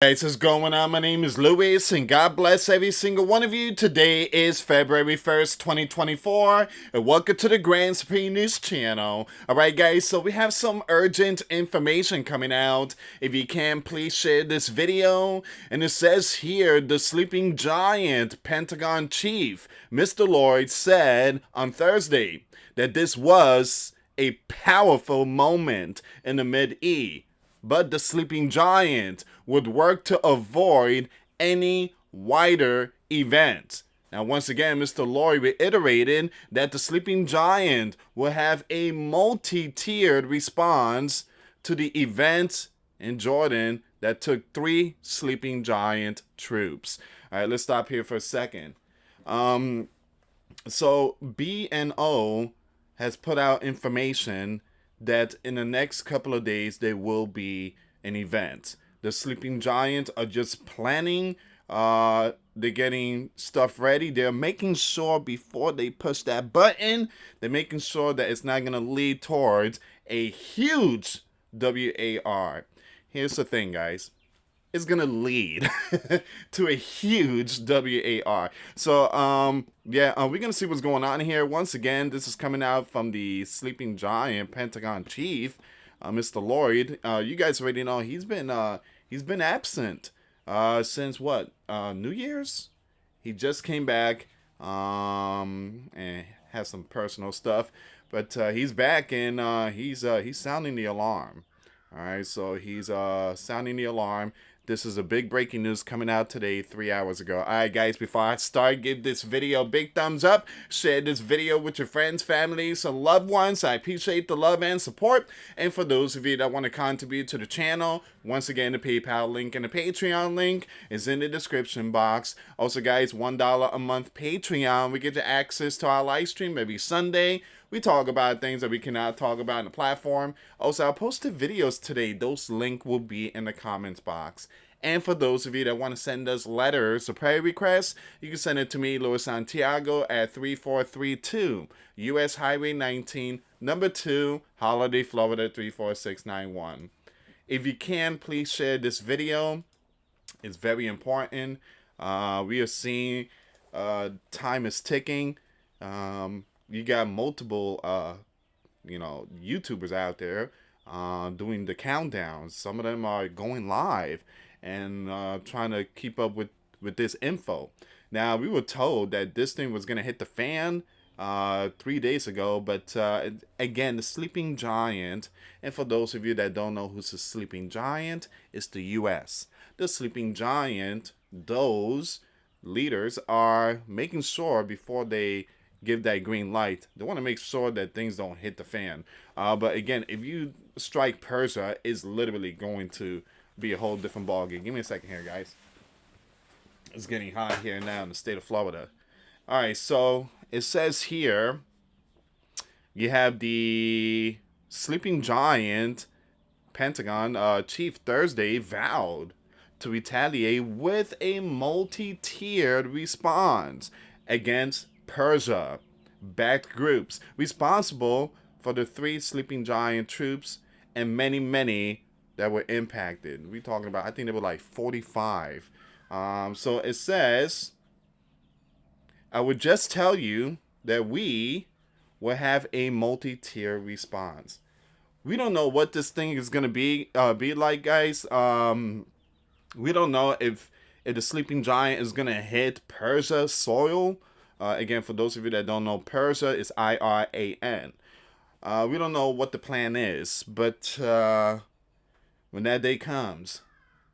Hey, what's going on? My name is Luis, and God bless every single one of you. Today is February 1st, 2024, and welcome to the Grand Supreme News channel. Alright, guys, so we have some urgent information coming out. If you can, please share this video. And it says here the sleeping giant Pentagon chief, Mr. Lloyd, said on Thursday that this was a powerful moment in the Mid-East, but the sleeping giant would work to avoid any wider event. Now, once again, Mr. Lloyd reiterated that the sleeping giant will have a multi-tiered response to the event in Jordan that took 3 sleeping giant troops. All right, let's stop here for a second. So BNO has put out information that in the next couple of days there will be an event. The sleeping giants are just planning. They're getting stuff ready. They're making sure before they push that button, they're making sure that it's not going to lead towards a huge WAR. Here's the thing, guys. It's gonna lead to a huge WAR. So we're gonna see what's going on here. Once again, this is coming out from the sleeping giant Pentagon chief, Mr. Lloyd. You guys already know he's been absent since what, New Year's. He just came back and has some personal stuff, but he's back, and he's sounding the alarm. All right, so he's sounding the alarm. This is a big breaking news coming out today, 3 hours ago. All right, guys, before I start, give this video a big thumbs up. Share this video with your friends, families, and loved ones. I appreciate the love and support. And for those of you that want to contribute to the channel, once again, the PayPal link and the Patreon link is in the description box. Also, guys, $1 a month Patreon. We get you access to our live stream every Sunday. We talk about things that we cannot talk about in the platform. Also, I posted videos today. Those links will be in the comments box. And for those of you that want to send us letters or prayer requests, you can send it to me, Luis Santiago, at 3432 US Highway 19, number 2, Holiday, Florida 34691. If you can, please share this video. It's very important. We are seeing time is ticking. You got multiple, YouTubers out there doing the countdowns. Some of them are going live and trying to keep up with this info. Now, we were told that this thing was going to hit the fan 3 days ago, but again, the sleeping giant, and for those of you that don't know who's the sleeping giant, it's the U.S. The sleeping giant, those leaders are making sure before they give that green light, they want to make sure that things don't hit the fan. But again, if you strike Persia, it's literally going to be a whole different ballgame. Give me a second here, guys. It's getting hot here now in the state of Florida. All right, so it says here you have the sleeping giant Pentagon chief Thursday vowed to retaliate with a multi-tiered response against Persia-backed groups responsible for the 3 sleeping giant troops and many, many that were impacted. We're talking about, I think there were like 45. So it says, I would just tell you that we will have a multi-tier response. We don't know what this thing is gonna be like, guys. We don't know if the sleeping giant is gonna hit Persia soil. Again, for those of you that don't know, Persia is Iran. We don't know what the plan is, but when that day comes,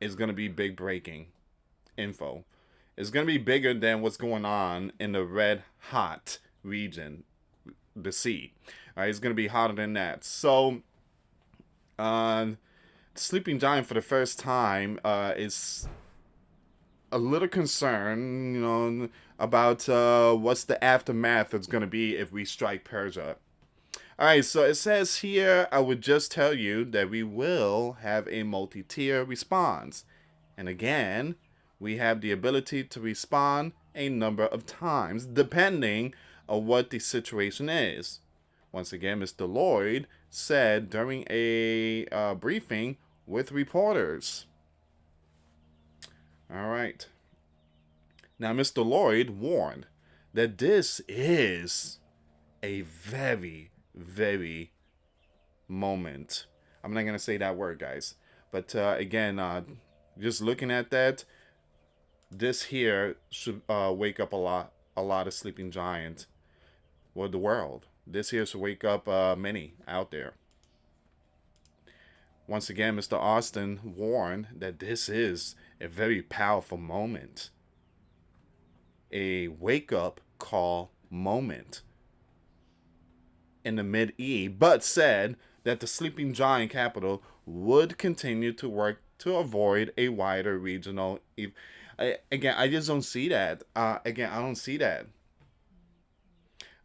it's going to be big breaking info. It's going to be bigger than what's going on in the red hot region, the sea. All right, it's going to be hotter than that. So, sleeping giant for the first time is a little concerned, about what's the aftermath that's going to be if we strike Persia. All right, so it says here, I would just tell you that we will have a multi-tier response. And again, we have the ability to respond a number of times, depending on what the situation is. Once again, Mr. Lloyd said during a briefing with reporters. All right. Now, Mr. Lloyd warned that this is a very, very moment. I'm not gonna say that word, guys. But again, just looking at that, this here should wake up a lot of sleeping giants. Well, the world. This here should wake up many out there. Once again, Mr. Austin warned that this is a very powerful moment, a wake up call moment in the mid E, but said that the sleeping giant capital would continue to work to avoid a wider regional. Again, I just don't see that. Again, I don't see that.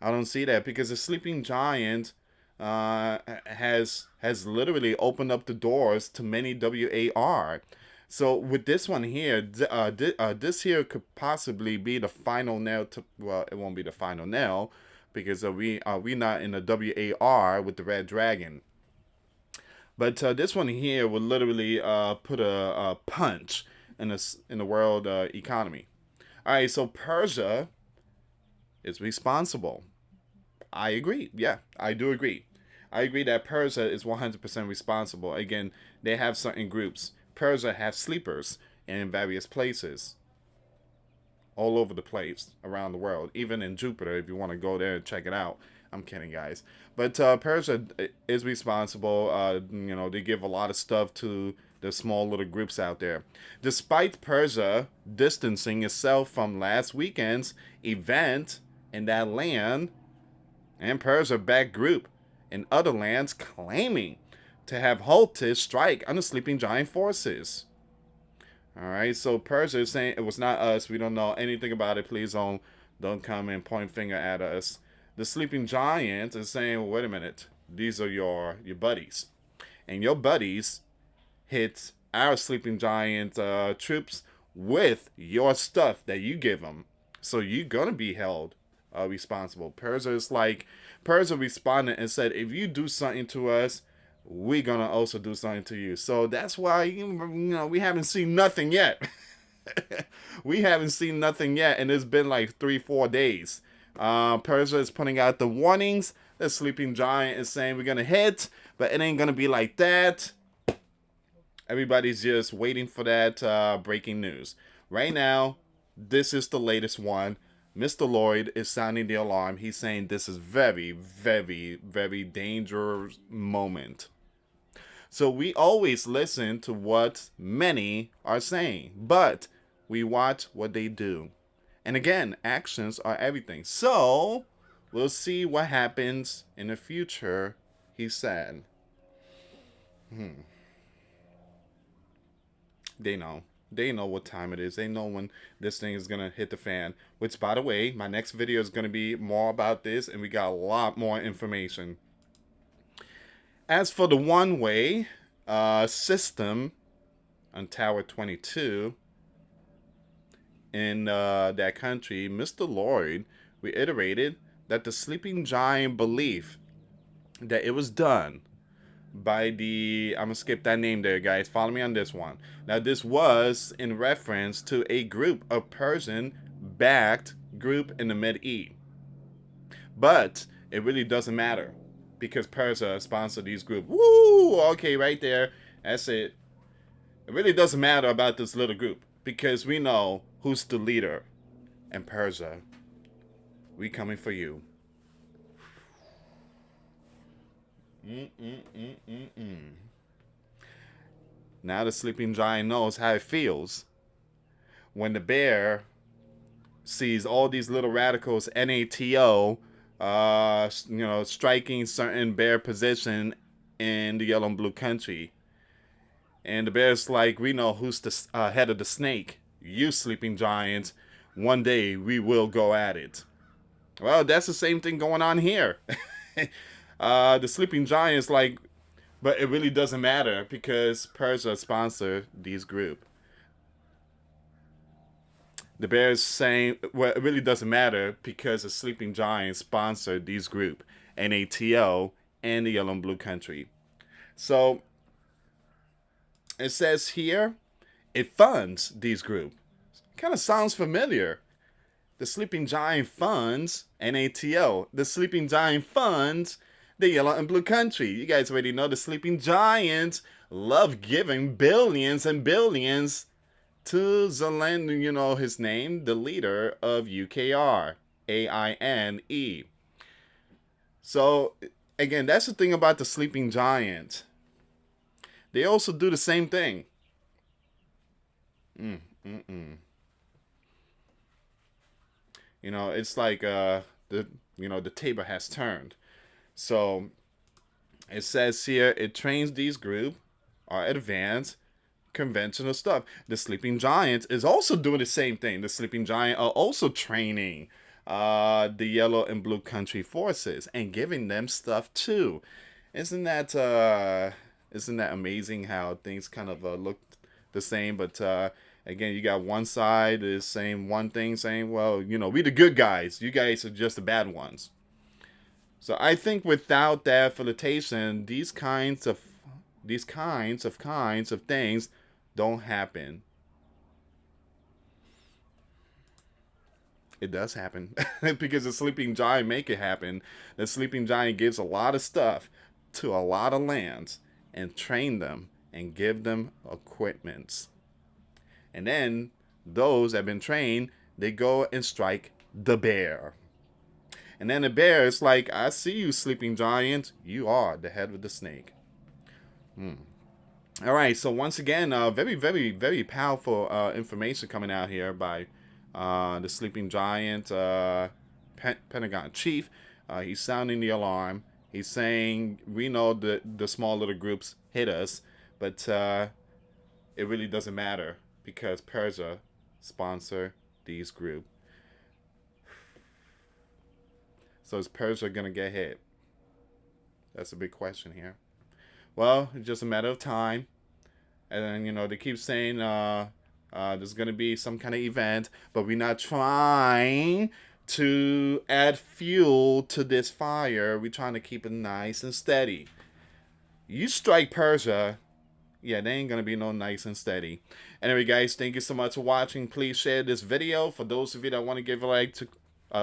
I don't see that because the sleeping giant has literally opened up the doors to many WAR. So with this one here, this here could possibly be the final nail. Well, it won't be the final nail because we not in the WAR with the red dragon. But this one here will literally put a punch in the world economy. All right, so Persia is responsible. I agree. Yeah, I do agree. I agree that Persia is 100% responsible. Again, they have certain groups. Persia have sleepers in various places, all over the place around the world, even in Jupiter if you want to go there and check it out. I'm kidding, guys. But Persia is responsible. They give a lot of stuff to the small little groups out there. Despite Persia distancing itself from last weekend's event in that land, and Persia backed group in other lands claiming to have halted strike on the sleeping giant forces. All right, so Persia is saying it was not us. We don't know anything about it. Please don't come and point finger at us. The sleeping giant is saying, well, wait a minute. These are your buddies, and your buddies hit our sleeping giant troops with your stuff that you give them. So you're gonna be held responsible. Persia responded and said, if you do something to us, we're gonna also do something to you. So that's why we haven't seen nothing yet. We haven't seen nothing yet, and it's been like 3-4 days. Persia is putting out the warnings. The sleeping giant is saying we're gonna hit, but it ain't gonna be like that. Everybody's just waiting for that breaking news. Right now, this is the latest one. Mr. Lloyd is sounding the alarm. He's saying this is very, very, very dangerous moment. So we always listen to what many are saying, but we watch what they do. And again, actions are everything. So we'll see what happens in the future, he said. They know. They know what time it is. They know when this thing is going to hit the fan. Which, by the way, my next video is going to be more about this, and we got a lot more information. As for the one-way system on Tower 22 in that country, Mr. Lloyd reiterated that the sleeping giant belief that it was done by the, I'm gonna skip that name there, guys. Follow me on this one. Now, this was in reference to a group of Persian backed group in the Mid East, but it really doesn't matter because Persia sponsored these groups. Woo! Okay, right there. That's it. It really doesn't matter about this little group because we know who's the leader in Persia. We coming for you. Mm-mm-mm-mm-mm. Now the sleeping giant knows how it feels when the bear sees all these little radicals NATO, striking certain bear position in the yellow and blue country. And the bear's like, we know who's the head of the snake. You sleeping giants. One day we will go at it. Well, that's the same thing going on here. The sleeping giants like, but it really doesn't matter because Persia sponsored these group. The Bears saying, well, it really doesn't matter because the sleeping giants sponsored these group, NATO and the yellow and blue country. So it says here It funds these groups. Kind of sounds familiar. The Sleeping Giant funds NATO. The Sleeping Giant funds the Yellow and Blue Country. You guys already know the Sleeping Giants love giving billions and billions to Zelensky, you know his name, the leader of UKR, AINE. So, again, that's the thing about the Sleeping Giant. They also do the same thing. Mm, mm-mm. You know, it's like the the table has turned. So it says here it trains these group are advanced conventional stuff. The Sleeping Giants is also doing the same thing. The Sleeping Giant are also training the Yellow and Blue Country forces and giving them stuff too. Isn't that isn't that amazing how things kind of look the same, but again, you got one side is saying one thing, saying, well, we the good guys, you guys are just the bad ones. So I think without that facilitation, these kinds of things don't happen. It does happen because the Sleeping Giant make it happen. The Sleeping Giant gives a lot of stuff to a lot of lands and train them and give them equipments. And then those that have been trained, they go and strike the bear. And then the bear is like, I see you, Sleeping Giant. You are the head of the snake. Hmm. All right. So once again, very, very, very powerful information coming out here by the Sleeping Giant Pentagon chief. He's sounding the alarm. He's saying we know that the small little groups hit us, but it really doesn't matter because Persia sponsor these groups. So is Persia gonna get hit? That's a big question here. Well, it's just a matter of time. And then they keep saying there's gonna be some kind of event, but we're not trying to add fuel to this fire. We're trying to keep it nice and steady. You strike Persia, yeah, they ain't gonna be no nice and steady. Anyway, guys, thank you so much for watching. Please share this video. For those of you that want to give a like to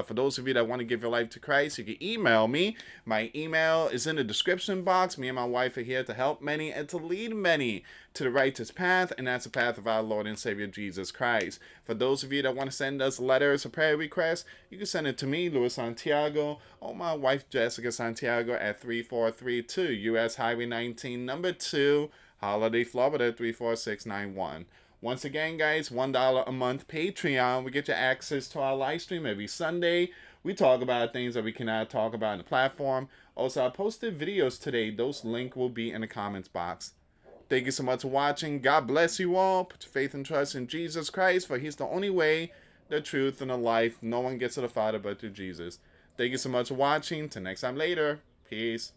for those of you that want to give your life to Christ, you can email me. My email is in the description box. Me and my wife are here to help many and to lead many to the righteous path, and that's the path of our Lord and Savior Jesus Christ. For those of you that want to send us letters or prayer requests, you can send it to me, Luis Santiago, or my wife, Jessica Santiago, at 3432 US Highway 19, number 2, Holiday, Florida 34691. Once again, guys, $1 a month Patreon. We get you access to our live stream every Sunday. We talk about things that we cannot talk about in the platform. Also, I posted videos today. Those links will be in the comments box. Thank you so much for watching. God bless you all. Put your faith and trust in Jesus Christ, for He's the only way, the truth, and the life. No one gets to the Father but through Jesus. Thank you so much for watching. Till next time later. Peace.